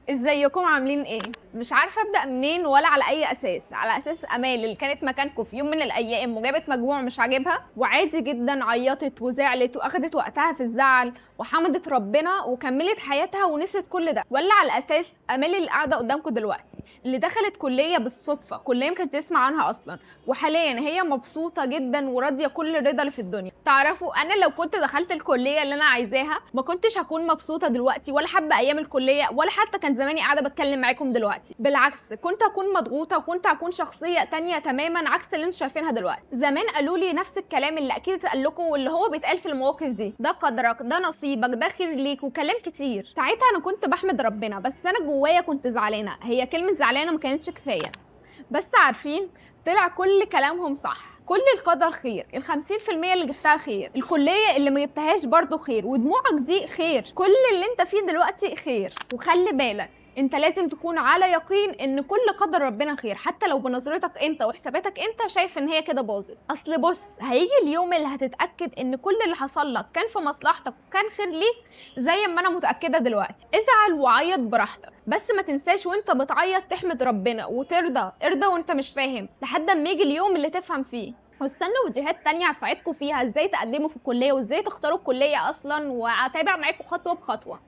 ازيكم عاملين ايه؟ مش عارفه ابدا منين ولا على اي اساس. على اساس امال اللي كانت مكانكم في يوم من الايام وجابت مجموع مش عاجبها وعادي جدا عيطت وزعلت واخدت وقتها في الزعل وحمدت ربنا وكملت حياتها ونسيت كل ده، ولا على اساس امال اللي قاعده قدامكم دلوقتي اللي دخلت كليه بالصدفه، كليه ما كانتش تسمع عنها اصلا، وحاليا هي مبسوطه جدا وراضيه كل الرضا اللي في الدنيا. تعرفوا انا لو كنت دخلت الكليه اللي انا عايزاها ما كنتش هكون مبسوطه دلوقتي ولا حابه ايام الكليه، ولا حتى كان زماني قاعده بتكلم معاكم دلوقتي. بالعكس كنت هكون مضغوطه وكنت هكون شخصيه تانية تماما عكس اللي انتوا شايفينها دلوقتي. زمان قالوا لي نفس الكلام اللي اكيد اتقال لكم واللي هو بيتقال في المواقف دي، ده قدرك، ده نصيبك، ده خير ليك، وكلام كتير. ساعتها انا كنت بحمد ربنا، بس انا جوايا كنت زعلانه. هي كلمه زعلانه ما كانتش كفايه. بس عارفين طلع كل كلامهم صح. كل القدر خير، ال50% اللي جبتها خير، الكلية اللي ما جبتهاش برضو خير، ودموعك دي خير، كل اللي انت فيه دلوقتي خير. وخلي بالك انت لازم تكون على يقين ان كل قدر ربنا خير، حتى لو بنظرتك انت وحساباتك انت شايف ان هي كده باظت. اصل بص، هيجي اليوم اللي هتتاكد ان كل اللي حصل لك كان في مصلحتك وكان خير ليك، زي ما انا متاكده دلوقتي. ازعل وعيط براحتك، بس ما تنساش وانت بتعيط تحمد ربنا وترضى. ارضى وانت مش فاهم لحد ما يجي اليوم اللي تفهم فيه. واستنوا فيديوهات تانية هساعدكم فيها ازاي تقدموا في الكلية وازاي تختاروا الكلية اصلا، وهتابع معاكم خطوة بخطوة.